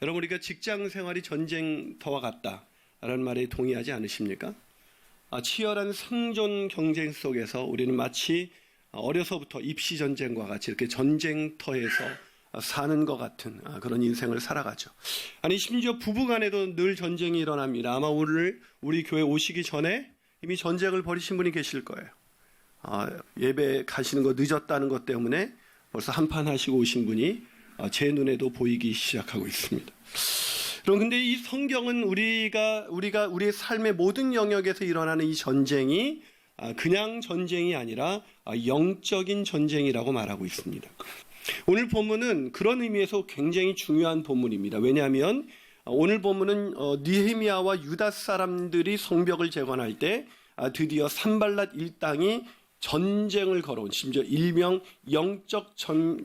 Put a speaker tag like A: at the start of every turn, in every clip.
A: 여러분, 우리가 직장 생활이 전쟁터와 같다라는 말에 동의하지 않으십니까? 치열한 생존 경쟁 속에서 우리는 마치 어려서부터 입시 전쟁과 같이 이렇게 전쟁터에서 사는 것 같은 그런 인생을 살아가죠. 아니, 심지어 부부 간에도 늘 전쟁이 일어납니다. 아마 오늘 우리 교회 오시기 전에 이미 전쟁을 벌이신 분이 계실 거예요. 예배 가시는 거 늦었다는 것 때문에 벌써 한판 하시고 오신 분이 제 눈에도 보이기 시작하고 있습니다. 그럼 근데 이 성경은 우리가 우리의 삶의 모든 영역에서 일어나는 이 전쟁이 그냥 전쟁이 아니라 영적인 전쟁이라고 말하고 있습니다. 오늘 본문은 그런 의미에서 굉장히 중요한 본문입니다. 왜냐하면 오늘 본문은 느헤미야와 유다 사람들이 성벽을 재건할 때 드디어 산발랏 일당이 전쟁을 걸어온, 심지어 일명 영적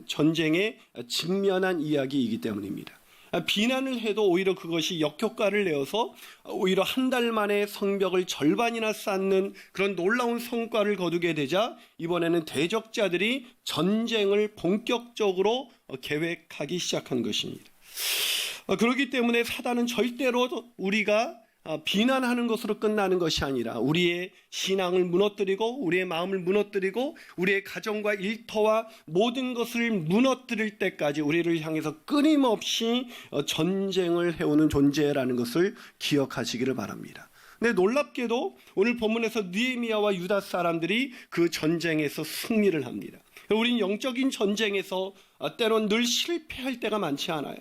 A: 전쟁에 직면한 이야기이기 때문입니다. 비난을 해도 오히려 그것이 역효과를 내어서 오히려 한 달 만에 성벽을 절반이나 쌓는 그런 놀라운 성과를 거두게 되자 이번에는 대적자들이 전쟁을 본격적으로 계획하기 시작한 것입니다. 그렇기 때문에 사단은 절대로 우리가 비난하는 것으로 끝나는 것이 아니라 우리의 신앙을 무너뜨리고 우리의 마음을 무너뜨리고 우리의 가정과 일터와 모든 것을 무너뜨릴 때까지 우리를 향해서 끊임없이 전쟁을 해오는 존재라는 것을 기억하시기를 바랍니다. 근데 놀랍게도 오늘 본문에서 느헤미야와 유다 사람들이 그 전쟁에서 승리를 합니다. 우리는 영적인 전쟁에서 때론 늘 실패할 때가 많지 않아요.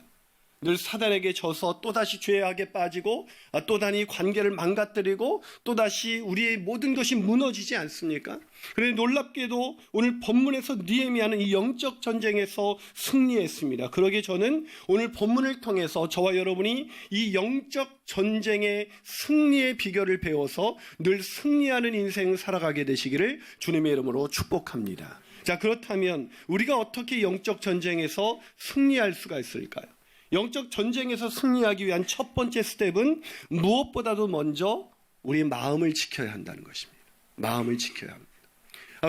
A: 늘 사단에게 져서 또다시 죄악에 빠지고 또다시 관계를 망가뜨리고 또다시 우리의 모든 것이 무너지지 않습니까? 그런데 놀랍게도 오늘 본문에서 느헤미야는 이 영적 전쟁에서 승리했습니다. 그러기에 저는 오늘 본문을 통해서 저와 여러분이 이 영적 전쟁의 승리의 비결을 배워서 늘 승리하는 인생을 살아가게 되시기를 주님의 이름으로 축복합니다. 자, 그렇다면 우리가 어떻게 영적 전쟁에서 승리할 수가 있을까요? 영적 전쟁에서 승리하기 위한 첫 번째 스텝은 무엇보다도 먼저 우리의 마음을 지켜야 한다는 것입니다. 마음을 지켜야 합니다.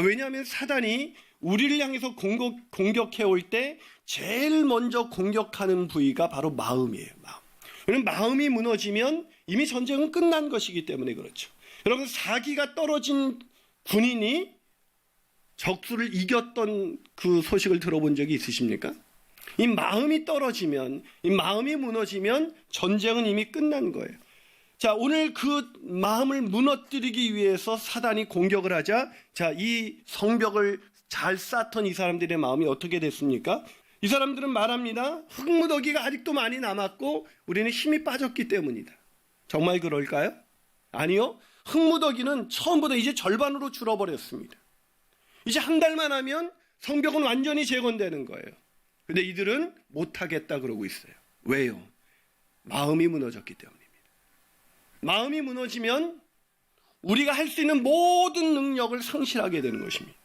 A: 왜냐하면 사단이 우리를 향해서 공격해 올 때 제일 먼저 공격하는 부위가 바로 마음이에요. 마음. 왜냐하면 마음이 무너지면 이미 전쟁은 끝난 것이기 때문에 그렇죠. 여러분, 사기가 떨어진 군인이 적수를 이겼던 그 소식을 들어본 적이 있으십니까? 이 마음이 떨어지면, 이 마음이 무너지면 전쟁은 이미 끝난 거예요. 자, 오늘 그 마음을 무너뜨리기 위해서 사단이 공격을 하자, 자, 이 성벽을 잘 쌓던 이 사람들의 마음이 어떻게 됐습니까? 이 사람들은 말합니다. 흙무더기가 아직도 많이 남았고 우리는 힘이 빠졌기 때문이다. 정말 그럴까요? 아니요. 흙무더기는 처음보다 이제 절반으로 줄어버렸습니다. 이제 한 달만 하면 성벽은 완전히 재건되는 거예요. 근데 이들은 못하겠다 그러고 있어요. 왜요? 마음이 무너졌기 때문입니다. 마음이 무너지면 우리가 할 수 있는 모든 능력을 상실하게 되는 것입니다.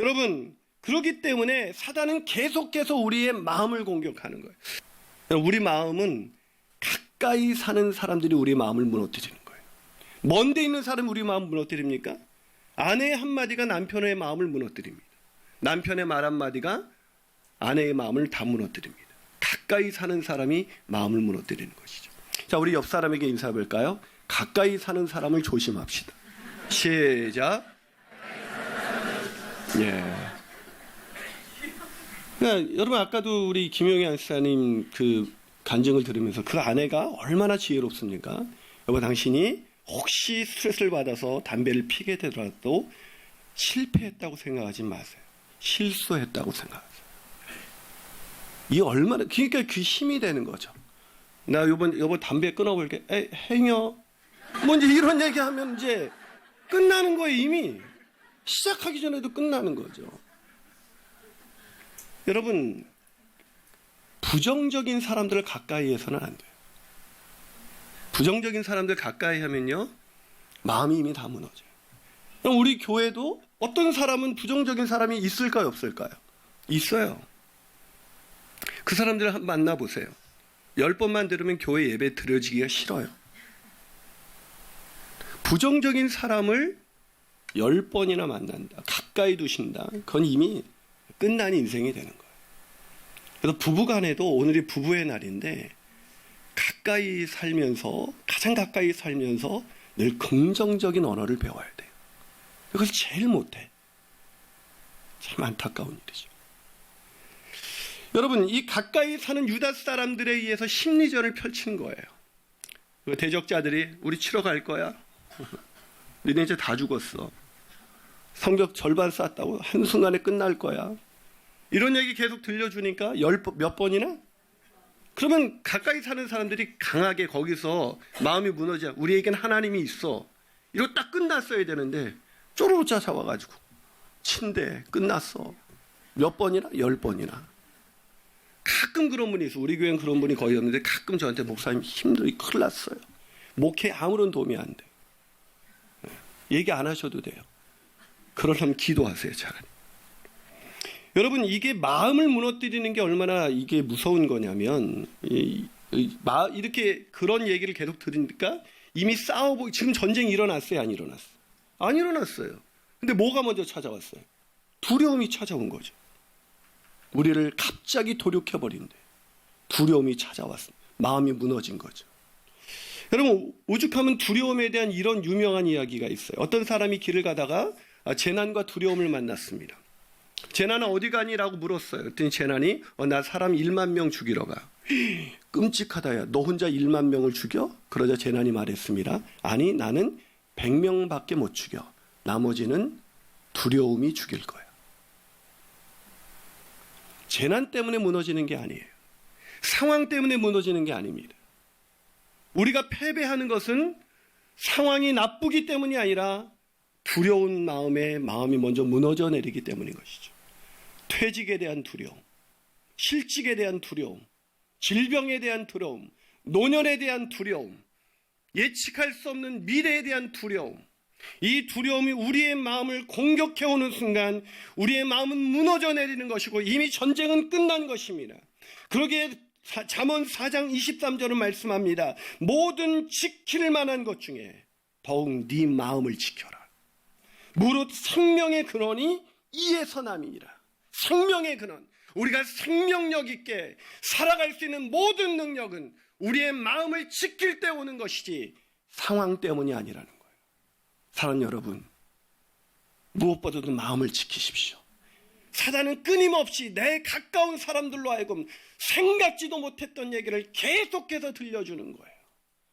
A: 여러분, 그렇기 때문에 사단은 계속해서 우리의 마음을 공격하는 거예요. 우리 마음은 가까이 사는 사람들이 우리 마음을 무너뜨리는 거예요. 먼 데 있는 사람이 우리 마음을 무너뜨립니까? 아내의 한마디가 남편의 마음을 무너뜨립니다. 남편의 말 한마디가 아내의 마음을 다 무너뜨립니다. 가까이 사는 사람이 마음을 무너뜨리는 것이죠. 자, 우리 옆 사람에게 인사해 볼까요? 가까이 사는 사람을 조심합시다. 시작. 예. 그러니까 여러분, 아까도 우리 김용희 안사님 그 간증을 들으면서 그 아내가 얼마나 지혜롭습니까? 여보, 당신이 혹시 스트레스를 받아서 담배를 피게 되더라도 실패했다고 생각하지 마세요. 실수했다고 생각하세요. 이 얼마나, 그러니까 그 힘이 되는 거죠. 나 여보 담배 끊어볼게. 행여. 뭐 이제 이런 얘기 하면 이제 끝나는 거예요, 이미. 시작하기 전에도 끝나는 거죠. 여러분, 부정적인 사람들을 가까이 해서는 안 돼요. 부정적인 사람들 가까이 하면요, 마음이 이미 다 무너져요. 그럼 우리 교회도 어떤 사람은 부정적인 사람이 있을까요, 없을까요? 있어요. 그 사람들을 한번 만나보세요. 10번만 들으면 교회 예배 드려지기가 싫어요. 부정적인 사람을 10번이나 만난다, 가까이 두신다, 그건 이미 끝난 인생이 되는 거예요. 그래서 부부간에도 오늘이 부부의 날인데 가까이 살면서, 가장 가까이 살면서 늘 긍정적인 언어를 배워야 돼요. 그걸 제일 못해. 참 안타까운 일이죠. 여러분, 이 가까이 사는 유다 사람들에 의해서 심리전을 펼친 거예요. 그 대적자들이 우리 치러 갈 거야. 너네 이제 다 죽었어. 성벽 절반 쌓았다고 한순간에 끝날 거야. 이런 얘기 계속 들려주니까 몇 번이나? 그러면 가까이 사는 사람들이 강하게 거기서 마음이 무너져. 우리에겐 하나님이 있어. 이거 딱 끝났어야 되는데 쪼르르 쫓아와가지고 친대 끝났어. 몇 번이나? 10번이나. 가끔 그런 분이 있어. 우리 교회는 그런 분이 거의 없는데 가끔 저한테 목사님 힘들어. 큰일 났어요. 목회에 아무런 도움이 안 돼. 얘기 안 하셔도 돼요. 그러려면 기도하세요, 차라리. 여러분, 이게 마음을 무너뜨리는 게 얼마나 이게 무서운 거냐면, 이렇게 그런 얘기를 계속 들으니까 이미 싸워보고, 지금 전쟁이 일어났어요, 안 일어났어요? 안 일어났어요. 근데 뭐가 먼저 찾아왔어요? 두려움이 찾아온 거죠. 우리를 갑자기 돌이켜버린대. 두려움이 찾아왔습니다. 마음이 무너진 거죠. 여러분, 오죽하면 두려움에 대한 이런 유명한 이야기가 있어요. 어떤 사람이 길을 가다가 재난과 두려움을 만났습니다. 재난아 어디 가니? 라고 물었어요. 그랬더니 재난이 나 사람 1만 명 죽이러 가. 끔찍하다. 야, 너 혼자 1만 명을 죽여? 그러자 재난이 말했습니다. 아니, 나는 100명밖에 못 죽여. 나머지는 두려움이 죽일 거야. 재난 때문에 무너지는 게 아니에요. 상황 때문에 무너지는 게 아닙니다. 우리가 패배하는 것은 상황이 나쁘기 때문이 아니라 두려운 마음이 먼저 무너져 내리기 때문인 것이죠. 퇴직에 대한 두려움, 실직에 대한 두려움, 질병에 대한 두려움, 노년에 대한 두려움, 예측할 수 없는 미래에 대한 두려움, 이 두려움이 우리의 마음을 공격해오는 순간 우리의 마음은 무너져 내리는 것이고 이미 전쟁은 끝난 것입니다. 그러기에 잠언 4장 23절은 말씀합니다. 모든 지킬 만한 것 중에 더욱 네 마음을 지켜라. 무릇 생명의 근원이 이에서 남이니라. 생명의 근원, 우리가 생명력 있게 살아갈 수 있는 모든 능력은 우리의 마음을 지킬 때 오는 것이지 상황 때문이 아니라는 거예요. 사랑하는 여러분, 무엇보다도 마음을 지키십시오. 사단은 끊임없이 내 가까운 사람들로 하여금 생각지도 못했던 얘기를 계속해서 들려주는 거예요.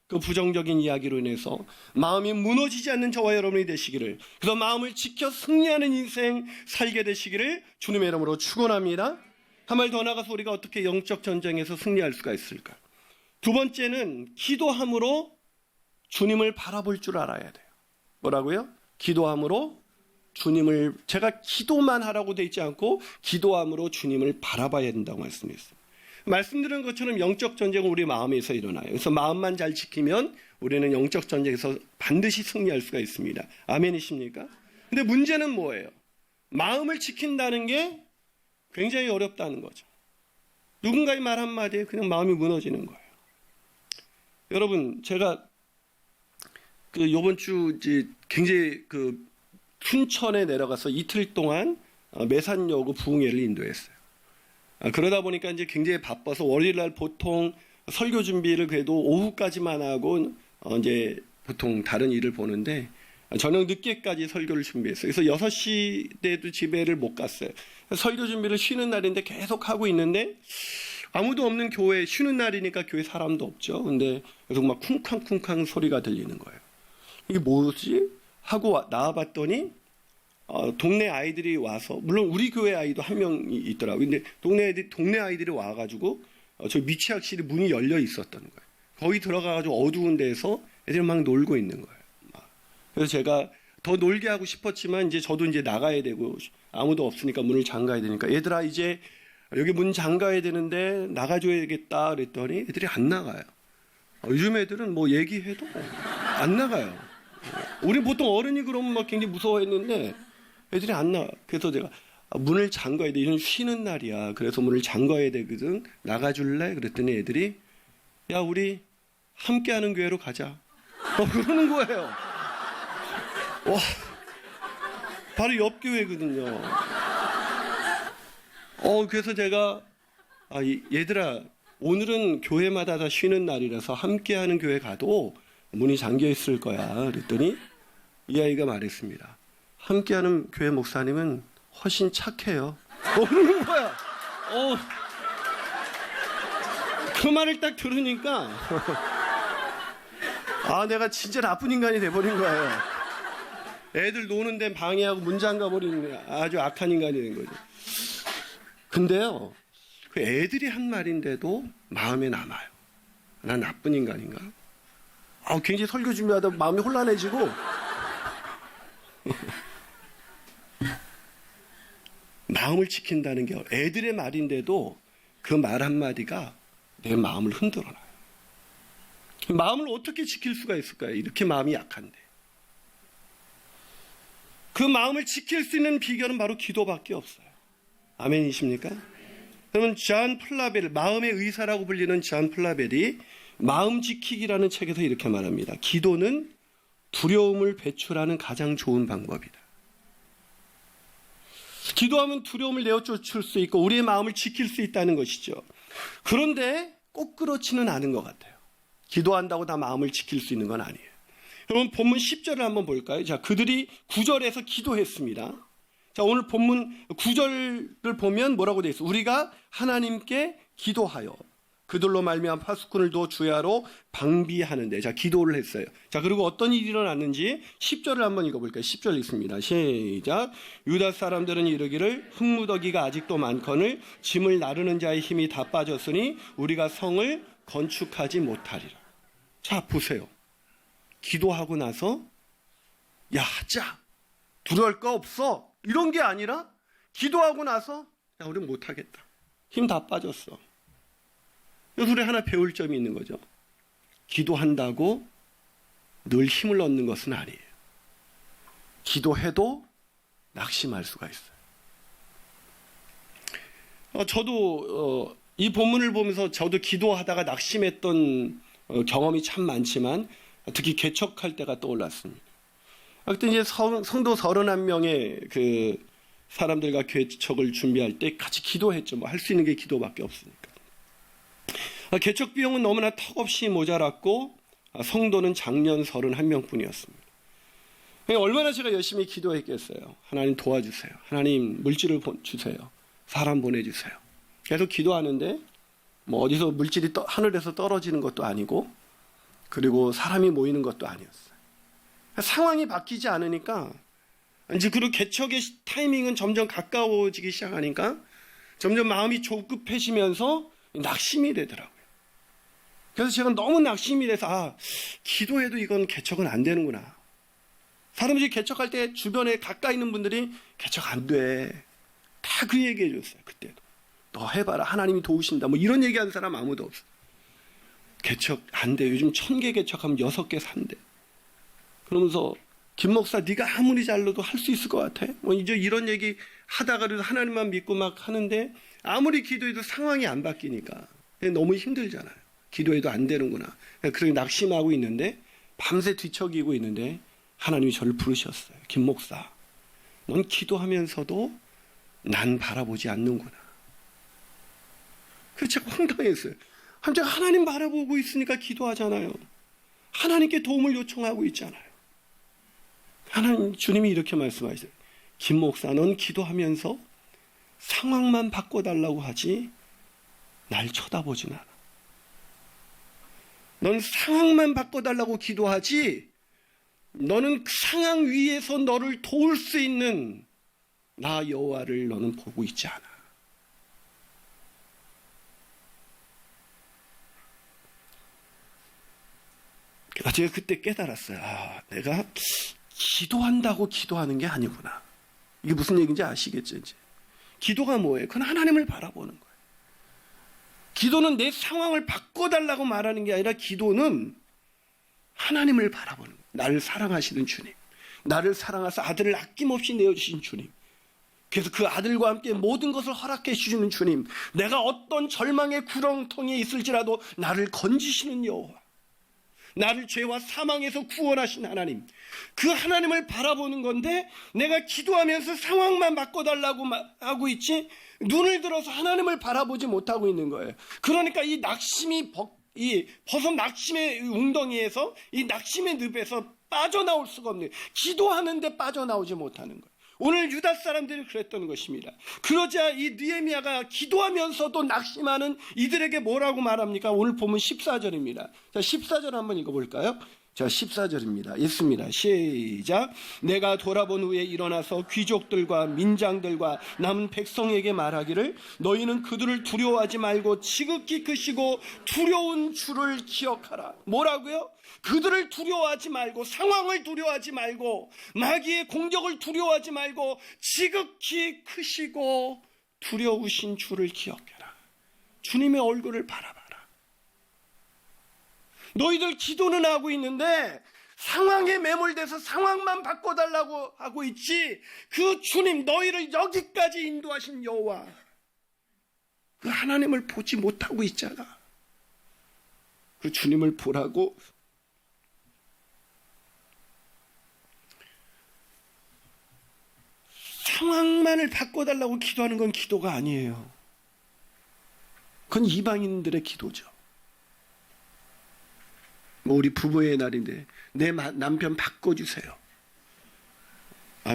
A: 그 부정적인 이야기로 인해서 마음이 무너지지 않는 저와 여러분이 되시기를, 그래서 마음을 지켜 승리하는 인생 살게 되시기를 주님의 이름으로 축원합니다. 한 발 더 나가서 우리가 어떻게 영적 전쟁에서 승리할 수가 있을까? 두 번째는 기도함으로 주님을 바라볼 줄 알아야 돼요. 뭐라고요? 기도함으로 주님을, 제가 기도만 하라고 돼 있지 않고 기도함으로 주님을 바라봐야 된다고 말씀했어요. 말씀드린 것처럼 영적 전쟁은 우리 마음에서 일어나요. 그래서 마음만 잘 지키면 우리는 영적 전쟁에서 반드시 승리할 수가 있습니다. 아멘이십니까? 근데 문제는 뭐예요? 마음을 지킨다는 게 굉장히 어렵다는 거죠. 누군가의 말 한마디에 그냥 마음이 무너지는 거예요. 여러분, 제가 요번 주 굉장히 춘천에 내려가서 이틀 동안 매산여고 부흥회를 인도했어요. 그러다 보니까 이제 굉장히 바빠서 월요일날 보통 설교 준비를 그래도 오후까지만 하고 이제 보통 다른 일을 보는데 저녁 늦게까지 설교를 준비했어요. 그래서 6시 때도 집에를 못 갔어요. 설교 준비를 쉬는 날인데 계속 하고 있는데 아무도 없는 교회, 쉬는 날이니까 교회 사람도 없죠. 근데 계속 막 쿵쾅쿵쾅 소리가 들리는 거예요. 이게 뭐지? 하고 나와봤더니 동네 아이들이 와서, 물론 우리 교회 아이도 한 명 있더라고요. 근데 동네 아이들이 와가지고 저 미취학실이 문이 열려 있었던 거예요. 거기 들어가가지고 어두운 데서 애들이 막 놀고 있는 거예요. 그래서 제가 더 놀게 하고 싶었지만 이제 저도 이제 나가야 되고 아무도 없으니까 문을 잠가야 되니까, 얘들아 이제 여기 문 잠가야 되는데 나가줘야겠다 그랬더니 애들이 안 나가요. 요즘 애들은 뭐 얘기해도 안 나가요. 우리 보통 어른이 그러면 막 굉장히 무서워했는데 애들이 안 나와. 그래서 제가 문을 잠가야 돼. 이건 쉬는 날이야. 그래서 문을 잠가야 되거든. 나가줄래? 그랬더니 애들이 야, 우리 함께하는 교회로 가자. 그러는 거예요. 와, 바로 옆 교회거든요. 그래서 제가 얘들아 오늘은 교회마다 다 쉬는 날이라서 함께하는 교회 가도 문이 잠겨 있을 거야. 그랬더니 이 아이가 말했습니다. 함께하는 교회 목사님은 훨씬 착해요. 모르는 거야. 그 말을 딱 들으니까 내가 진짜 나쁜 인간이 돼버린 거예요. 애들 노는 데 방해하고 문 잠가버리는 아주 악한 인간이 된 거죠. 근데요, 그 애들이 한 말인데도 마음에 남아요. 난 나쁜 인간인가? 굉장히 설교 준비하다 마음이 혼란해지고 마음을 지킨다는 게 애들의 말인데도 그 말 한마디가 내 마음을 흔들어놔요. 마음을 어떻게 지킬 수가 있을까요? 이렇게 마음이 약한데. 그 마음을 지킬 수 있는 비결은 바로 기도밖에 없어요. 아멘이십니까? 그러면 잔 플라벨, 마음의 의사라고 불리는 잔 플라벨이 마음 지키기라는 책에서 이렇게 말합니다. 기도는 두려움을 배출하는 가장 좋은 방법이다. 기도하면 두려움을 내어쫓을 수 있고 우리의 마음을 지킬 수 있다는 것이죠. 그런데 꼭 그렇지는 않은 것 같아요. 기도한다고 다 마음을 지킬 수 있는 건 아니에요. 그러면 본문 10절을 한번 볼까요? 자, 그들이 9절에서 기도했습니다. 자, 오늘 본문 9절을 보면 뭐라고 되어 있어요? 우리가 하나님께 기도하여 그들로 말미암아 파수꾼을 도 주야로 방비하는데, 자, 기도를 했어요. 자, 그리고 어떤 일이 일어났는지 10절을 한번 읽어볼까요? 10절 읽습니다. 시작. 유다 사람들은 이르기를 흙무더기가 아직도 많거늘 짐을 나르는 자의 힘이 다 빠졌으니 우리가 성을 건축하지 못하리라. 자, 보세요. 기도하고 나서 야, 하자. 두려울 거 없어. 이런 게 아니라 기도하고 나서 야, 우리 못하겠다. 힘 다 빠졌어. 여기서 우리 하나 배울 점이 있는 거죠. 기도한다고 늘 힘을 얻는 것은 아니에요. 기도해도 낙심할 수가 있어요. 저도 이 본문을 보면서 저도 기도하다가 낙심했던 경험이 참 많지만 특히 개척할 때가 떠올랐습니다. 그때 이제 성도 31명의 그 사람들과 개척을 준비할 때 같이 기도했죠. 뭐 할 수 있는 게 기도밖에 없으니까. 개척 비용은 너무나 턱없이 모자랐고 성도는 작년 31명뿐이었습니다. 얼마나 제가 열심히 기도했겠어요. 하나님 도와주세요. 하나님 물질을 주세요. 사람 보내주세요. 계속 기도하는데 뭐 어디서 물질이 하늘에서 떨어지는 것도 아니고 그리고 사람이 모이는 것도 아니었어요. 상황이 바뀌지 않으니까 이제 그리고 개척의 타이밍은 점점 가까워지기 시작하니까 점점 마음이 조급해지면서 낙심이 되더라고요. 그래서 제가 너무 낙심이 돼서 기도해도 이건 개척은 안 되는구나. 사람들이 개척할 때 주변에 가까이 있는 분들이 개척 안 돼. 다 그 얘기해 줬어요. 그때도. 너 해봐라. 하나님이 도우신다. 뭐 이런 얘기하는 사람 아무도 없어. 개척 안 돼. 요즘 1000개 개척하면 6개 산대. 그러면서 김 목사 네가 아무리 잘라도 할 수 있을 것 같아? 뭐 이제 이런 얘기 하다가도 하나님만 믿고 막 하는데 아무리 기도해도 상황이 안 바뀌니까 너무 힘들잖아요. 기도해도 안 되는구나. 그렇게 낙심하고 있는데 밤새 뒤척이고 있는데 하나님이 저를 부르셨어요. 김 목사, 넌 기도하면서도 난 바라보지 않는구나. 그래서 제가 황당했어요. 제가 하나님 바라보고 있으니까 기도하잖아요. 하나님께 도움을 요청하고 있잖아요. 하나님, 주님이 이렇게 말씀하시죠. 김 목사, 넌 기도하면서 상황만 바꿔달라고 하지 날 쳐다보진 않아. 넌 상황만 바꿔달라고 기도하지 너는 그 상황 위에서 너를 도울 수 있는 나 여호와를 너는 보고 있지 않아. 제가 그때 깨달았어요. 내가 기도한다고 기도하는 게 아니구나. 이게 무슨 얘기인지 아시겠죠? 이제. 기도가 뭐예요? 그건 하나님을 바라보는 거예요. 기도는 내 상황을 바꿔달라고 말하는 게 아니라 기도는 하나님을 바라보는 거예요. 나를 사랑하시는 주님, 나를 사랑하사 아들을 아낌없이 내어주신 주님, 그래서 그 아들과 함께 모든 것을 허락해 주시는 주님, 내가 어떤 절망의 구렁텅이에 있을지라도 나를 건지시는 여호와, 나를 죄와 사망에서 구원하신 하나님, 그 하나님을 바라보는 건데 내가 기도하면서 상황만 바꿔달라고 하고 있지 눈을 들어서 하나님을 바라보지 못하고 있는 거예요. 그러니까 이 낙심의 웅덩이에서, 이 낙심의 늪에서 빠져나올 수가 없는 거예요. 기도하는데 빠져나오지 못하는 거예요. 오늘 유다 사람들이 그랬던 것입니다. 그러자 이 느헤미야가 기도하면서도 낙심하는 이들에게 뭐라고 말합니까? 오늘 보면 14절입니다. 자, 14절 한번 읽어볼까요? 자, 14절입니다. 읽습니다. 시작. 내가 돌아본 후에 일어나서 귀족들과 민장들과 남은 백성에게 말하기를 너희는 그들을 두려워하지 말고 지극히 크시고 두려운 주를 기억하라. 뭐라고요? 그들을 두려워하지 말고, 상황을 두려워하지 말고, 마귀의 공격을 두려워하지 말고 지극히 크시고 두려우신 주를 기억해라. 주님의 얼굴을 바라봐라. 너희들 기도는 하고 있는데 상황에 매몰돼서 상황만 바꿔달라고 하고 있지, 그 주님, 너희를 여기까지 인도하신 여호와, 그 하나님을 보지 못하고 있잖아. 그 주님을 보라고. 상황만을 바꿔달라고 기도하는 건 기도가 아니에요. 그건 이방인들의 기도죠. 우리 부부의 날인데 내 남편 바꿔주세요.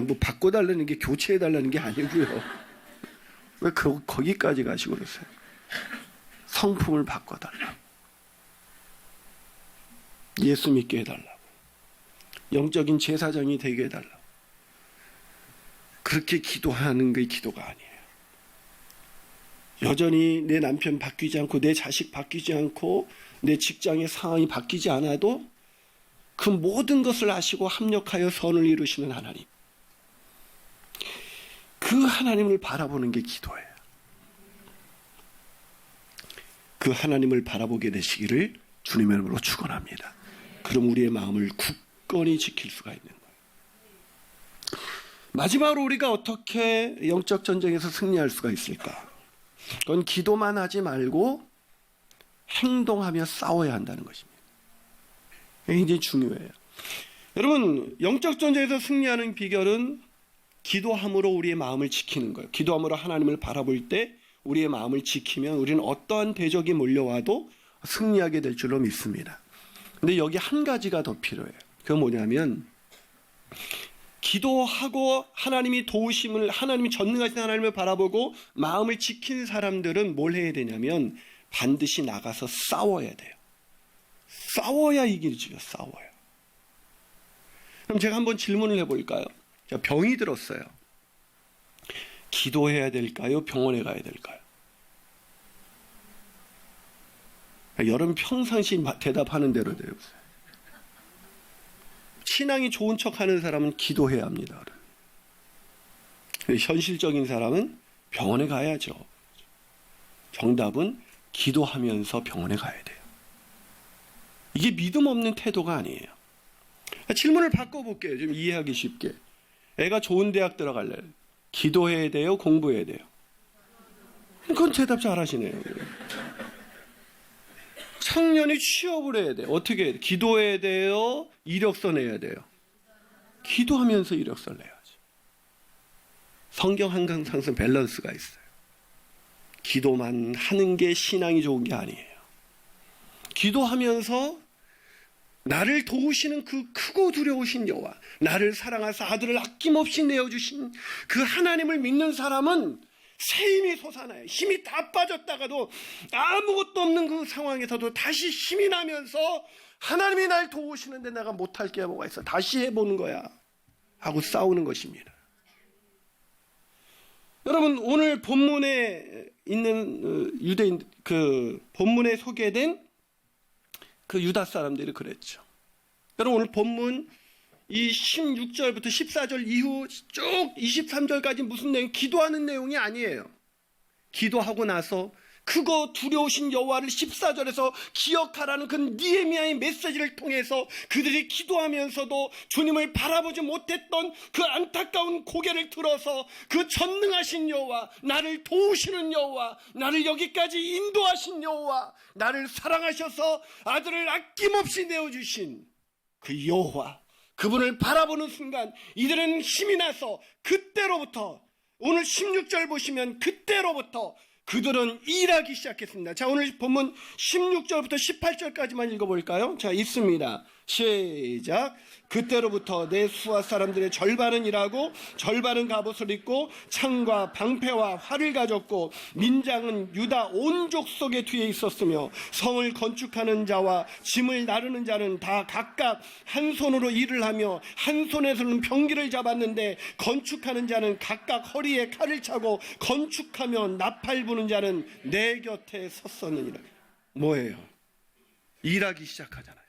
A: 뭐 바꿔달라는 게 교체해달라는 게 아니고요. 왜 거기까지 가시고 그러세요? 성품을 바꿔달라고, 예수 믿게 해달라고, 영적인 제사장이 되게 해달라고. 그렇게 기도하는 게 기도가 아니에요. 여전히 내 남편 바뀌지 않고, 내 자식 바뀌지 않고, 내 직장의 상황이 바뀌지 않아도 그 모든 것을 아시고 합력하여 선을 이루시는 하나님, 그 하나님을 바라보는 게 기도예요. 그 하나님을 바라보게 되시기를 주님의 이름으로 축원합니다. 그럼 우리의 마음을 굳건히 지킬 수가 있는 거예요. 마지막으로 우리가 어떻게 영적 전쟁에서 승리할 수가 있을까? 그건 기도만 하지 말고 행동하며 싸워야 한다는 것입니다. 굉장히 중요해요. 여러분, 영적 전쟁에서 승리하는 비결은 기도함으로 우리의 마음을 지키는 거예요. 기도함으로 하나님을 바라볼 때 우리의 마음을 지키면 우리는 어떠한 대적이 몰려와도 승리하게 될 줄로 믿습니다. 근데 여기 한 가지가 더 필요해요. 그건 뭐냐면, 기도하고 하나님이 도우심을, 하나님이 전능하신 하나님을 바라보고 마음을 지킨 사람들은 뭘 해야 되냐면 반드시 나가서 싸워야 돼요. 싸워야 이기지요. 싸워요. 그럼 제가 한번 질문을 해볼까요? 병이 들었어요. 기도해야 될까요? 병원에 가야 될까요? 여러분 평상시 대답하는 대로 돼요. 신앙이 좋은 척하는 사람은 기도해야 합니다. 현실적인 사람은 병원에 가야죠. 정답은 기도하면서 병원에 가야 돼요. 이게 믿음 없는 태도가 아니에요. 질문을 바꿔볼게요. 좀 이해하기 쉽게. 애가 좋은 대학 들어갈래? 기도해야 돼요? 공부해야 돼요? 그건 대답 잘하시네요. 청년이 취업을 해야 돼요. 어떻게 해야 돼요? 기도해야 돼요? 이력서 내야 돼요? 기도하면서 이력서를 내야죠. 성경 항상 밸런스가 있어요. 기도만 하는 게 신앙이 좋은 게 아니에요. 기도하면서 나를 도우시는 그 크고 두려우신 여호와, 나를 사랑하사 아들을 아낌없이 내어주신 그 하나님을 믿는 사람은 새 힘이 솟아나요. 힘이 다 빠졌다가도 아무것도 없는 그 상황에서도 다시 힘이 나면서 하나님이 날 도우시는데 내가 못할 게 뭐가 있어, 다시 해보는 거야 하고 싸우는 것입니다. 여러분, 오늘 본문에 있는 유대인, 그 본문에 소개된 그 유다 사람들이 그랬죠. 여러분, 오늘 본문 이 16절부터 14절 이후 쭉 23절까지 무슨 내용, 기도하는 내용이 아니에요. 기도하고 나서 크고 두려우신 여호와를 14절에서 기억하라는 그 느헤미야의 메시지를 통해서 그들이 기도하면서도 주님을 바라보지 못했던 그 안타까운 고개를 들어서 그 전능하신 여호와, 나를 도우시는 여호와, 나를 여기까지 인도하신 여호와, 나를 사랑하셔서 아들을 아낌없이 내어주신 그 여호와, 그분을 바라보는 순간 이들은 힘이 나서 그때로부터, 오늘 16절 보시면 그때로부터 그들은 일하기 시작했습니다. 자, 오늘 본문 16절부터 18절까지만 읽어볼까요? 자, 있습니다. 시작. 그때로부터 내 수하 사람들의 절반은 일하고 절반은 갑옷을 입고 창과 방패와 활을 가졌고 민장은 유다 온 족속의 뒤에 있었으며 성을 건축하는 자와 짐을 나르는 자는 다 각각 한 손으로 일을 하며 한 손에서는 병기를 잡았는데 건축하는 자는 각각 허리에 칼을 차고 건축하며 나팔 부는 자는 내 곁에 섰었느니라. 뭐예요? 일하기 시작하잖아요.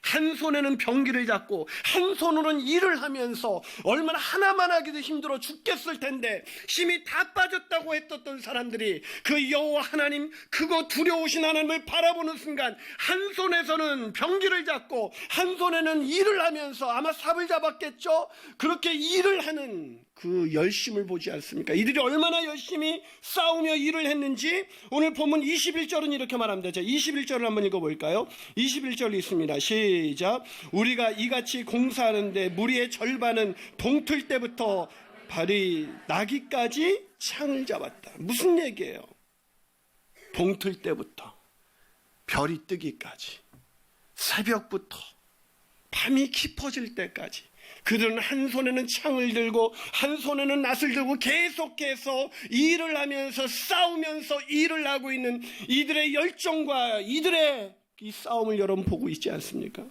A: 한 손에는 병기를 잡고 한 손으로는 일을 하면서 얼마나 하나만 하기도 힘들어 죽겠을 텐데 힘이 다 빠졌다고 했었던 사람들이 그 여호와 하나님, 크고 두려우신 하나님을 바라보는 순간 한 손에서는 병기를 잡고 한 손에는 일을 하면서, 아마 삽을 잡았겠죠? 그렇게 일을 하는 그 열심을 보지 않습니까? 이들이 얼마나 열심히 싸우며 일을 했는지 오늘 본문 21절은 이렇게 말합니다. 자, 21절을 한번 읽어볼까요? 21절 있습니다. 시작. 우리가 이같이 공사하는데 무리의 절반은 동틀 때부터 발이 나기까지 창을 잡았다. 무슨 얘기예요? 동틀 때부터 별이 뜨기까지, 새벽부터 밤이 깊어질 때까지 그들은 한 손에는 창을 들고 한 손에는 낫을 들고 계속해서 일을 하면서 싸우면서 일을 하고 있는 이들의 열정과 이들의 이 싸움을 여러분 보고 있지 않습니까?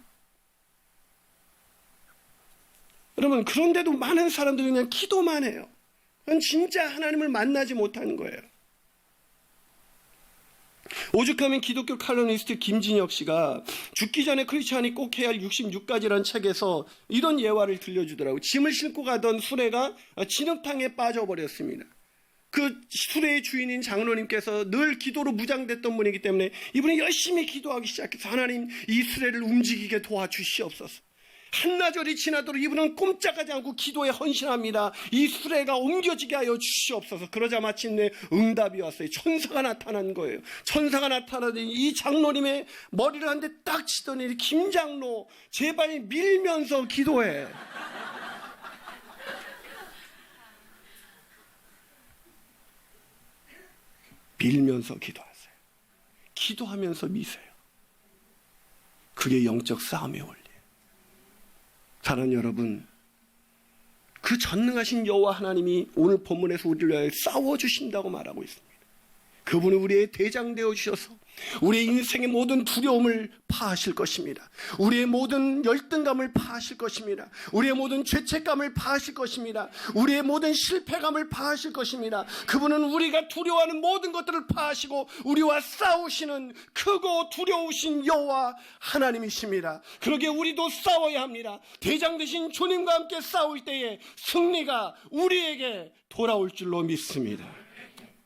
A: 여러분, 그런데도 많은 사람들이 그냥 기도만 해요. 그건 진짜 하나님을 만나지 못하는 거예요. 오죽하면 기독교 칼럼니스트 김진혁 씨가 죽기 전에 크리스찬이 꼭 해야 할 66가지라는 책에서 이런 예화를 들려주더라고요. 짐을 싣고 가던 수레가 진흙탕에 빠져버렸습니다. 그 수레의 주인인 장로님께서 늘 기도로 무장됐던 분이기 때문에 이분이 열심히 기도하기 시작해서, 하나님, 이 수레를 움직이게 도와주시옵소서. 한나절이 지나도록 이분은 꼼짝하지 않고 기도에 헌신합니다. 이 수레가 옮겨지게 하여 주시옵소서. 그러자 마침내 응답이 왔어요. 천사가 나타난 거예요. 천사가 나타나더니 이 장로님의 머리를 한 대 딱 치더니, 김장로 제발 밀면서 기도해. 밀면서 기도하세요. 기도하면서 미세요. 그게 영적 싸움의 원리. 사랑하는 여러분, 그 전능하신 여호와 하나님이 오늘 본문에서 우리를 위하여 싸워주신다고 말하고 있습니다. 그분은 우리의 대장 되어주셔서 우리의 인생의 모든 두려움을 파하실 것입니다. 우리의 모든 열등감을 파하실 것입니다. 우리의 모든 죄책감을 파하실 것입니다. 우리의 모든 실패감을 파하실 것입니다. 그분은 우리가 두려워하는 모든 것들을 파하시고 우리와 싸우시는 크고 두려우신 여호와 하나님이십니다. 그러기에 우리도 싸워야 합니다. 대장 되신 주님과 함께 싸울 때에 승리가 우리에게 돌아올 줄로 믿습니다.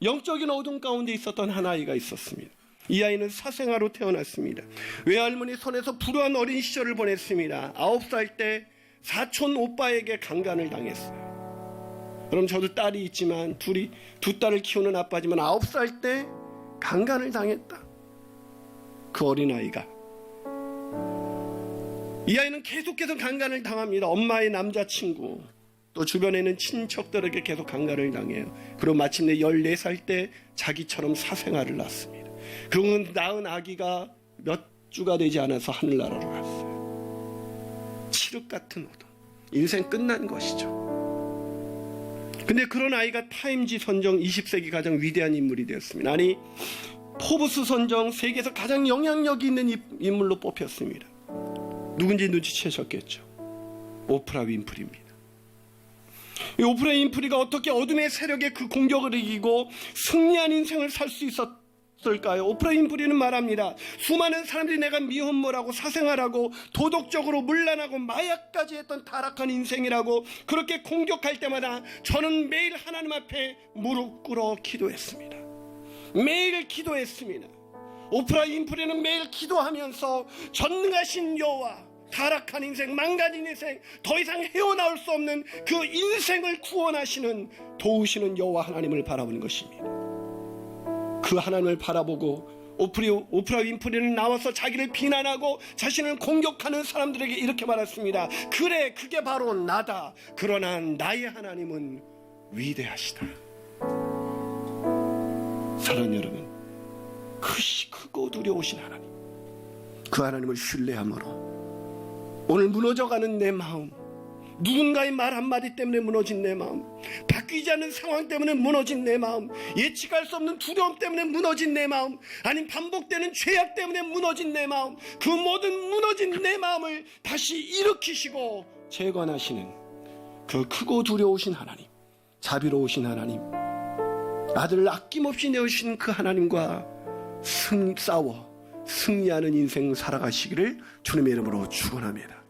A: 영적인 어둠 가운데 있었던 한 아이가 있었습니다. 이 아이는 사생아로 태어났습니다. 외할머니 손에서 불우한 어린 시절을 보냈습니다. 9살 때 사촌 오빠에게 강간을 당했어요. 그럼 저도 딸이 있지만 두 딸을 키우는 아빠지만 9살 때 강간을 당했다. 그 어린아이가, 이 아이는 계속해서 강간을 당합니다. 엄마의 남자친구, 또 주변에 있는 친척들에게 계속 강간을 당해요. 그리고 마침내 14살 때 자기처럼 사생아를 낳습니다. 그러고 낳은 아기가 몇 주가 되지 않아서 하늘나라로 갔어요. 칠흑 같은 어둠, 인생 끝난 것이죠. 근데 그런 아이가 타임지 선정 20세기 가장 위대한 인물이 되었습니다. 아니, 포브스 선정 세계에서 가장 영향력이 있는 인물로 뽑혔습니다. 누군지 눈치채셨겠죠? 오프라 윈프리입니다. 이 오프라 윈프리가 어떻게 어둠의 세력의 그 공격을 이기고 승리한 인생을 살 수 있었을까요? 오프라 윈프리는 말합니다. 수많은 사람들이 내가 미혼모라고, 사생아라고, 도덕적으로 문란하고 마약까지 했던 타락한 인생이라고 그렇게 공격할 때마다 저는 매일 하나님 앞에 무릎 꿇어 기도했습니다. 매일 기도했습니다. 오프라 윈프리는 매일 기도하면서 전능하신 여호와, 타락한 인생, 망가진 인생, 더 이상 헤어나올 수 없는 그 인생을 구원하시는, 도우시는 여호와 하나님을 바라보는 것입니다. 그 하나님을 바라보고 오프라 윈프리는 나와서 자기를 비난하고 자신을 공격하는 사람들에게 이렇게 말했습니다. 그래, 그게 바로 나다. 그러나 나의 하나님은 위대하시다. 사랑하는 여러분, 크고 두려우신 하나님, 그 하나님을 신뢰함으로 오늘 무너져가는 내 마음, 누군가의 말 한마디 때문에 무너진 내 마음, 바뀌지 않는 상황 때문에 무너진 내 마음, 예측할 수 없는 두려움 때문에 무너진 내 마음, 아니면 반복되는 죄악 때문에 무너진 내 마음, 그 모든 무너진 내 마음을 다시 일으키시고 재건하시는 그 크고 두려우신 하나님, 자비로우신 하나님, 아들을 아낌없이 내어주신 그 하나님과 싸워 승리하는 인생 살아가시기를 주님의 이름으로 축원합니다.